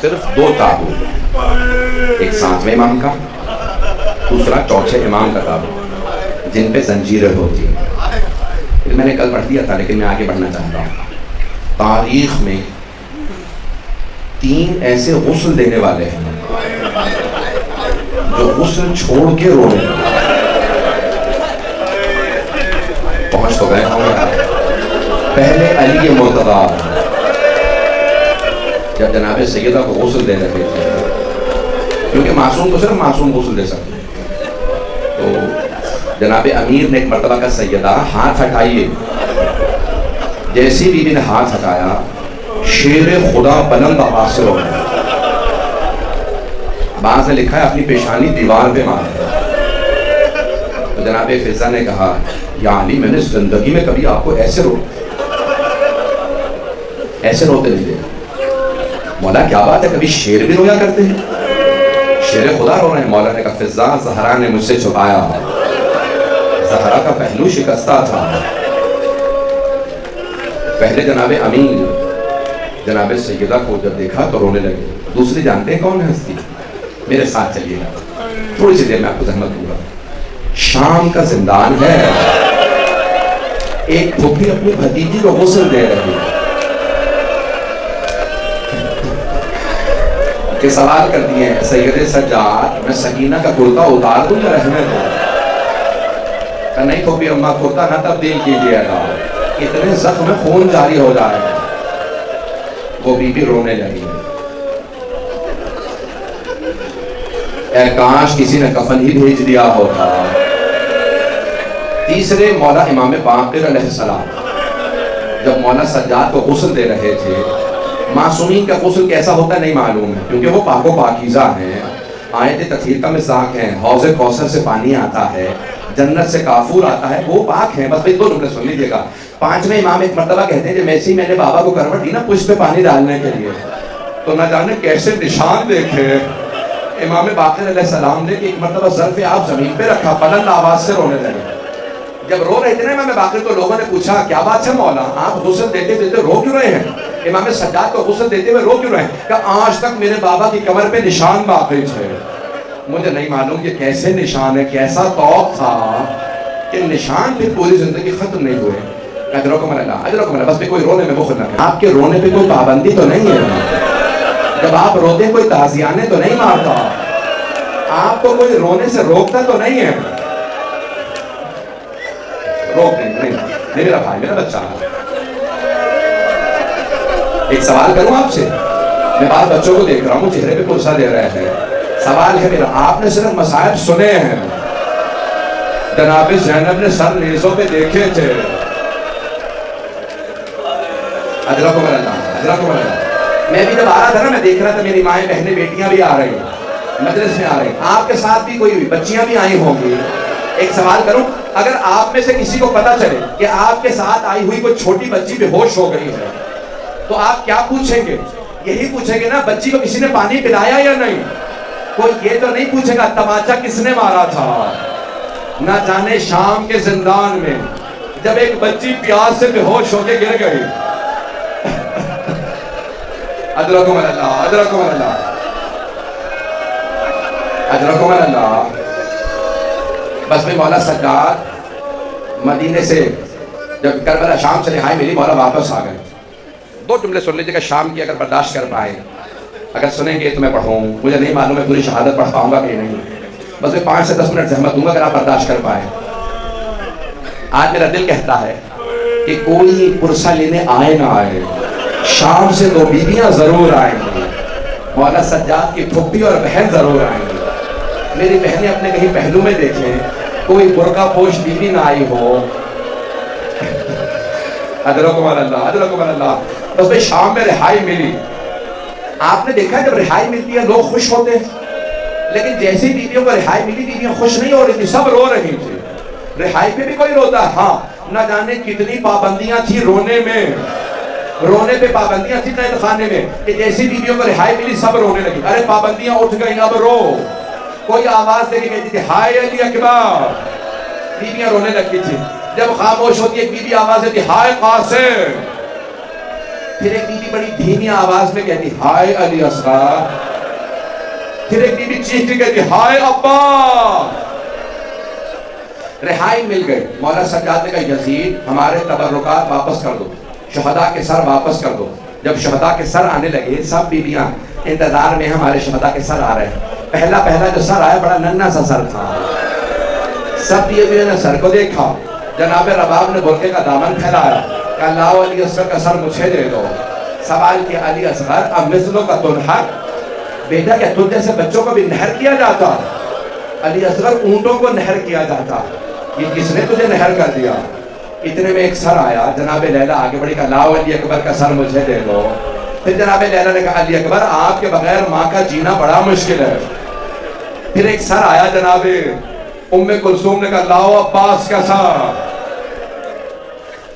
صرف 2 تابوت، ایک 7ویں امام کا، دوسرا چوتھے امام کا تابوت، جن پہ زنجیریں ہوتی ہیں۔ میں نے کل پڑھ دیا تھا لیکن میں آگے بڑھنا چاہتا ہوں۔ تاریخ میں 3 ایسے غسل دینے والے ہیں جو غسل چھوڑ کے رونے لگے۔ پہنچ تو گئے ہوں گے۔ پہلے علی مرتضیٰ جب جناب سیدہ کو غسل دے رہے تھے، کیونکہ معصوم تو صرف معصوم غسل دے سکتے ہیں، تو جناب امیر نے ایک مرتبہ کا سیدہ ہاتھ ہٹائیے، جیسی بی بی نے ہاتھ ہٹایا شیر خدا بلند آواز سے رونے، بعض نے لکھا ہے اپنی پیشانی دیوار پہ مارا۔ تو جناب فضہ نے کہا یا علی میں نے زندگی میں کبھی آپ کو ایسے روتے نہیں دیکھا۔ مولا کیا بات ہے، کبھی شیر بھی رویا کرتے ہیں؟ شیر خدا رو رہے ہیں۔ مولا نے کہا فضہ زہرا نے مجھ سے چھپایا، زہرا کا پہلو شکستہ تھا۔ پہلے جناب امین جناب سیدہ کو جب دیکھا تو رونے لگے۔ دوسری جانتے ہیں کون ہے ہستی؟ میرے ساتھ چلیے گا، تھوڑی سی دیر میں آپ کو زحمت دوں گا۔ شام کا زندان ہے، ایک پھوپھی اپنی بھتیجی کو غسل دے رہی ہے کہ سوال کر دیے ہیں سید سجاد میں سکینہ کا کرتا اتار دوں یا رہنے دوں؟ کہ نہیں پھوپھی اماں کرتا نہ تبدیل کیجیے گا، اتنے زخم میں خون جاری ہو جائے گا۔ وہ بی بی رونے لگی، اے کاش کسی نے کفن ہی بھیج دیا ہوتا۔ تیسرے مولا امام باقر علیہ السلام جب مولا سجاد کو غسل دے رہے تھے، معصومین کا غسل کیسا ہوتا ہے نہیں معلوم ہے، کیونکہ وہ پاک و پاکیزہ ہیں، آیت تطہیر کا مصداق ہیں، حوض کوثر سے پانی آتا ہے، جنت سے کافور آتا ہے، وہ پاک ہیں۔ بس بھئی 2 جملے سن لیجیے گا۔ 5ویں امام ایک مرتبہ کہتے ہیں کہ جیسے میں نے بابا کو کروٹ دی نا پشت پہ پانی ڈالنے کے لیے، تو نہ جانے کیسے نشان دیکھے امام باقر علیہ السلام نے کہ ایک مرتبہ ظرف آپ زمین پہ رکھا، بلند آواز سے رونے لگے۔ جب رو رہے تھے نا امام باقر تو لوگوں نے پوچھا کیا بات ہے مولا، آپ غسل دیتے دیتے رو کیوں رہے ہیں؟ امام سجاد کو غسل دیتے ہوئے رو کیوں رہے ہیں؟ کہ آج تک میرے بابا کی کمر پہ نشان باقی تھے، مجھے نہیں معلوم کہ کیسے نشان ہے، کیسا توق تھا کہ نشان پھر پوری زندگی ختم نہیں ہوئے۔ اجرکم اللہ، بس بھی کوئی رونے میں بخل نہ کرے۔ آپ کے رونے پہ کوئی پابندی تو نہیں ہے، جب آپ روتے کوئی تعزیانے تو نہیں مارتا، آپ کو کوئی رونے سے روکتا تو نہیں ہے۔ روک نہیں میرا بھائی، میرا بچہ۔ ایک سوال کروں آپ سے، میں بعض بچوں کو دیکھ رہا ہوں چہرے پہ پرسہ دے رہے ہیں، سوال ہے میرا، آپ نے صرف مصائب سنے ہیں، جناب زینب نے سر نیزوں پہ دیکھے تھے۔ اجرکم اللہ۔ میں بھی جب آ رہا تھا نا، میں دیکھ رہا تھا میری مائیں بہنیں بیٹیاں بھی آ رہی ہیں، مجلس میں آ رہی ہیں، آپ کے ساتھ بھی کوئی بچیاں بھی آئی ہوں گی۔ ایک سوال کروں، اگر آپ میں سے کسی کو پتا چلے کہ آپ کے ساتھ آئی ہوئی کوئی چھوٹی بچی بے ہوش ہو گئی ہے تو آپ کیا پوچھیں گے؟ یہی پوچھیں گے نا بچی کو کسی نے پانی پلایا یا نہیں؟ کوئی یہ تو نہیں پوچھے گا تماچا کس نے مارا تھا۔ نہ جانے شام کے زندان میں جب ایک بچی پیاس سے بے ہوش ہو کے گر گئی۔ اجرکم اللہ۔ بس میں مولا سجاد مدینے سے جب کربلا شام سے رہائی ملی، مولا واپس آ گئے۔ 2 جملے سن لیجیے گا شام کی، اگر برداشت کر پائے، اگر سنیں گے تو میں پڑھوں، مجھے نہیں معلوم ہے پوری شہادت پڑھ پاؤں گا کہ نہیں، بس میں 5 سے 10 منٹ زحمت دوں گا اگر آپ برداشت کر پائے۔ آج میرا دل کہتا ہے کہ کوئی پرسہ لینے آئے نہ آئے، شام سے 2 بیویاں ضرور آئیں گی، مولا سجاد کی پھپھی اور بہن ضرور آئیں گی۔ میری بہنیں اپنے کہیں پہلو میں دیکھیں کوئی برقع پوش بیوی نہ آئی ہو۔ اجرکم اللہ۔ بس بھئی شام میں رہائی ملی، آپ نے دیکھا جب رہائی ملتی ہے لوگ خوش ہوتے ہیں، لیکن جیسی بیویوں کو رہائی ملی بیویاں خوش نہیں ہو رہی تھی، سب رو رہی تھی۔ رہائی پہ بھی کوئی روتا ہے، ہاں نہ جانے کتنی پابندیاں تھی رونے میں، رونے پہ پابندیاں تھی قید خانے میں کہ جیسی بیویوں کو رہائی ملی سب رونے لگی۔ ارے پابندیاں اٹھ گئی اب رو، کوئی آواز دے کے کہتی تھی ہائے علی اکبر، بیویاں رونے لگتی تھی۔ جب خاموش ہوتی ایک بیوی آواز دیتی ہائے قاسم، پھر ایک بیوی بڑی دھیمی آواز میں کہتی ہائے علی اصغر، پھر ایک بیوی چیخ کے کہتی ہائے ابا۔ رہائی مل گئی۔ مولا سجاد نے کہا یزید ہمارے تبرکات واپس کر دو، شہداء کے سر واپس کر دو۔ جب شہداء کے سر آنے لگے سب بیویاں انتظار میں ہمارے شہداء کے سر آ رہے ہیں۔ پہلا جو سر آیا بڑا ننھا سا سر تھا، سب بیویوں نے سر کو دیکھا۔ جناب رباب نے برقعے کا دامن پھیلایا کہ اللہ علی اصغر کا سر مجھے دے دو۔ سوال کیا علی اصغر اب مثلوں کا تنہر، بیٹا کیا تجھ جیسے بچوں کو بھی نہر کیا جاتا؟ علی اصغر اونٹوں کو نہر کیا جاتا، یہ کس نے تجھے نہر کر دیا؟ اتنے میں ایک سر آیا، جناب لیلہ آگے بڑھی کہ اللہ علی اکبر کا سر مجھے دے دو۔ پھر جناب لیلہ نے کہا علی اکبر آپ کے بغیر ماں کا جینا بڑا مشکل ہے۔ پھر ایک سر آیا، جناب ام کلثوم نے کہا لاؤ عباس کا سر۔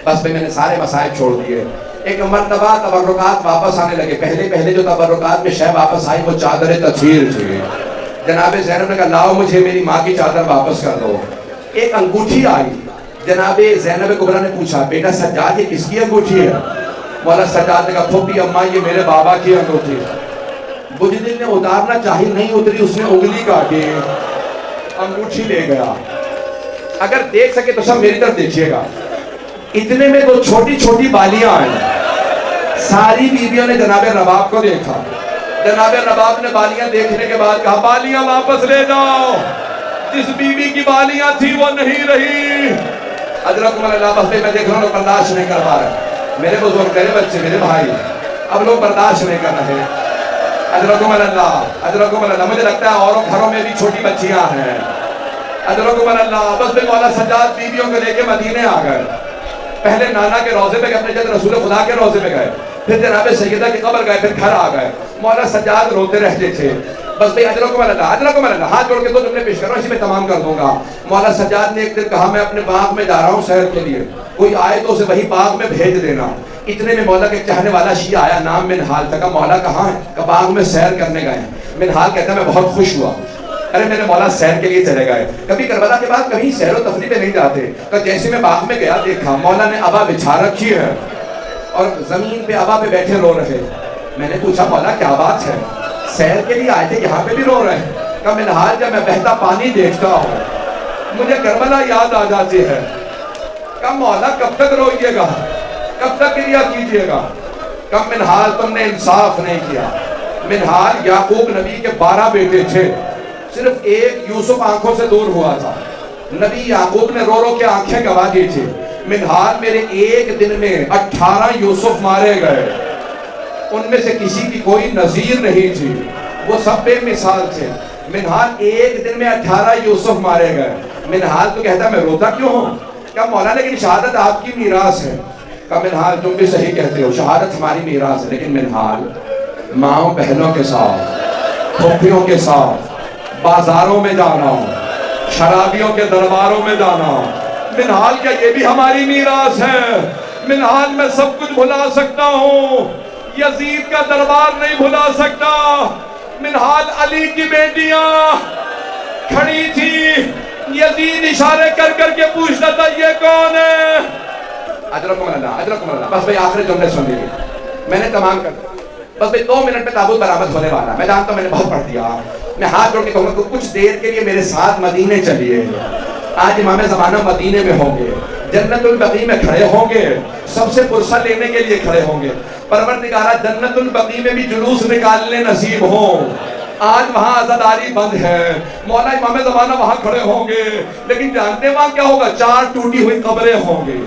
بس میں نے سارے مسائل چھوڑ دیے۔ ایک مرتبہ تبرکات واپس آنے لگے۔ پہلے جو تبرکات میں شے واپس آئی وہ چادر تطہیر تھی۔ جناب زینب نے کہا لاؤ مجھے میری ماں کی چادر واپس کر دو۔ ایک انگوٹھی آئی، جناب زینب کبریٰ نے پوچھا بیٹا سجاد یہ کس کی انگوٹھی ہے؟ مولا سجاد نے کہا پھوپھی اماں یہ میرے بابا کی انگوٹھی ہے۔ بجدل نے اتارنا چاہی نہیں اتری، اس نے انگلی کاٹی، انگوٹھی لے گیا۔ اگر دیکھ سکے تو سب میری طرف دیکھیے گا۔ اتنے میں دو چھوٹی چھوٹی بالیاں آئیں، ساری بیویوں نے جناب رباب کو دیکھا۔ جناب رباب نے بالیاں دیکھنے کے بعد کہا بالیاں واپس لے جاؤ، جس بیوی کی بالیاں تھی وہ نہیں رہی۔ حضرت اللہ بس میں دیکھ رہا ہوں برداشت نہیں کر پا رہے، میرے بزرگ میرے بچے میرے بھائی اب لوگ برداشت نہیں کر رہے۔ حضرت اللہ مجھے لگتا ہے اوروں گھروں میں بھی چھوٹی بچیاں ہیں۔ حضرت اللہ بس میں مولا سجاد بیویوں کو لے کے مدینے آ گئے۔ پہلے نانا کے روضے پہ گئے، اپنے جد رسول خدا کے روضے پہ گئے، پھر جناب سیدہ کی قبر گئے، پھر گھر آ گئے۔ مولا سجاد روتے رہتے تھے۔ بس بھئی اجرکم اللہ ہاتھ جوڑ کے دو جملے پیش کرو، اسی میں تمام کر دوں گا۔ مولا سجاد نے ایک دن کہا میں اپنے باغ میں جا رہا ہوں سیر کے لیے، کوئی آئے تو اسے وہی باغ میں بھیج دینا۔ اتنے میں مولا کے چاہنے والا شیعہ آیا، نام منہال تھا۔ کہا مولا کہاں ہے؟ کہ باغ میں سیر کرنے گئے ہیں۔ منہال کہتا ہے میں بہت خوش ہوا، ارے میرے مولا سیر کے لیے چلے گئے۔ کبھی کربلا کے بعد کبھی سیر و تفریح پہ نہیں جاتے۔ کہ جیسے میں باغ میں گیا دیکھا مولا نے ابا بچھا رکھی ہے اور زمین پہ ابا پہ بیٹھے رو رہے۔ میں نے پوچھا مولا کیا بات ہے؟ سیر کے لیے آئے تھے یہاں پہ بھی رو رہے ہیں۔ کہ منہال جب میں بہتا پانی دیکھتا ہوں مجھے کربلا یاد آ جاتی ہے۔ کہ مولا کب تک روئیے گا، کب تک کریا کیجئے گا؟ کہ منہال تم نے انصاف نہیں کیا۔ منہال یعقوب نبی کے 12 بیٹے تھے، صرف ایک یوسف آنکھوں سے دور ہوا تھا۔ نبی یعقوب نے رو رو کے آنکھیں گوا دی تھی۔ منہال میرے ایک دن میں 18 یوسف مارے گئے، ان میں سے کسی کی کوئی نظیر نہیں تھی، وہ سب بے مثال تھے۔ منہال ایک دن میں 18 یوسف مارے گئے۔ منہال تو کہتا میں روتا کیوں ہوں؟ کہا مولا لیکن شہادت آپ کی میراث ہے۔ کہا منہال تم بھی صحیح کہتے ہو، شہادت ہماری میراث ہے، لیکن منہال ماؤں بہنوں کے ساتھ پھوپھیوں کے ساتھ بازاروں میں جانا، شرابیوں کے درباروں میں جانا، منہال کیا یہ بھی ہماری میراث ہے؟ منہال میں سب کچھ بھلا سکتا ہوں، یزید کا دربار نہیں بھلا سکتا۔ منہال علی کی بیٹیاں کھڑی تھی، یزید اشارے کر کر کے پوچھتا تھا یہ کون ہے؟ اجرکم اللہ بس بھئی آخری جملے سن لیجیے، میں نے تمام کر دیا۔ بس بھئی 2 منٹ میں تابوت برآمد ہونے والا، میں جانتا ہوں میں نے بہت پڑھ دیا۔ میں ہاتھ جوڑ کے کہوں گا کچھ دیر کے لیے میرے ساتھ مدینے چلیے۔ آج امام زمانہ مدینے میں ہوں گے، جنت البقیع میں کھڑے ہوں گے، سب سے پرسہ لینے کے لیے کھڑے ہوں گے۔ پروردگارہ جنت البقیع میں بھی جلوس نکالنے نصیب ہوں۔ آج وہاں عزاداری بند ہے، مولا امام زمانہ وہاں کھڑے ہوں گے، لیکن جانتے وہاں کیا ہوگا؟ 4 ٹوٹی ہوئی قبریں ہوں گی۔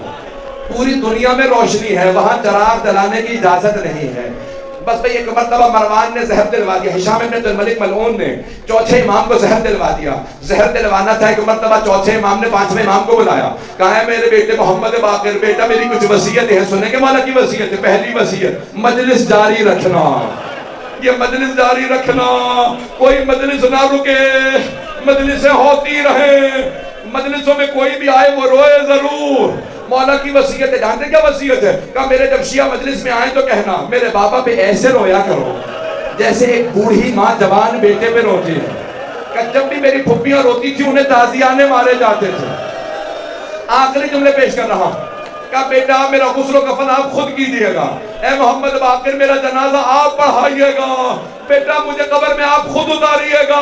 پوری دنیا میں روشنی ہے، وہاں چراغ جلانے کی اجازت نہیں ہے۔ بس بھئی ایک مرتبہ مروان نے زہر دلوا دیا، ہشام ابن عبد الملک ملعون نے چوتھے امام کو زہر دلوا دیا۔ زہر دلوانا تھا، ایک مرتبہ چوتھے امام نے 5ویں امام کو بلایا، کہا ہے میرے بیٹے محمد باقر بیٹا میری کچھ وصیت ہے، سنیں گے مولا کی وصیت ہے؟ پہلی وصیت مجلس جاری رکھنا، یہ مجلس جاری رکھنا، کوئی مجلس نہ رکے، مجلسیں ہوتی رہیں، مجلسوں میں کوئی بھی آئے وہ روئے ضرور۔ مولا کی وصیت ہے، جانتے کیا وصیت ہے؟ کہا میرے جب شیعہ مجلس میں آئیں تو کہنا میرے بابا پہ ایسے رویا کرو جیسے ایک بوڑھی ماں جوان بیٹے پہ روتی ہے۔ کہ جب بھی میری پھپھیاں روتی تھی انہیں تازیانے مارے جاتے تھے۔ آخری جملے پیش کر رہا ہوں، کہا بیٹا میرا غسل و کفن آپ خود کیجیے گا، اے محمد باقر میرا جنازہ آپ پڑھائیے گا، بیٹا مجھے قبر میں آپ خود اتاریے گا۔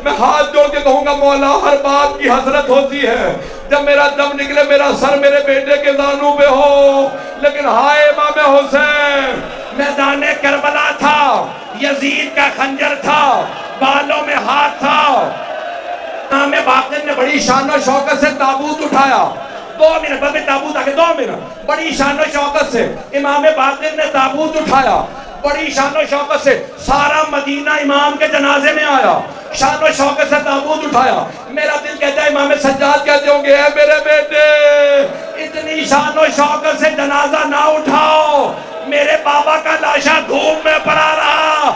میں ہاتھ جوڑ کے کہوں گا مولا ہر باپ کی حسرت ہوتی ہے جب میرا دم نکلے میرا سر میرے بیٹے کے زانوں پہ ہو، لیکن ہائے امام حسین میدان کربلا تھا، یزید کا خنجر تھا، بالوں میں ہاتھ تھا۔ امام باقر نے بڑی شان و شوکت سے تابوت اٹھایا، 2 منٹ بابے تابوت آگے 2 منٹ، بڑی شان و شوکت سے امام باقر نے تابوت اٹھایا، بڑی شان و شوکت سے سارا مدینہ امام کے جنازے میں آیا، شان و شوکت سے تابوت اٹھایا۔ میرا دل کہتا ہے امام سجاد کہتے ہوں گے اے میرے بیٹے اتنی شان و شوکت سے جنازہ نہ اٹھاؤ، میرے بابا کا لاشا دھوپ میں پڑا رہا۔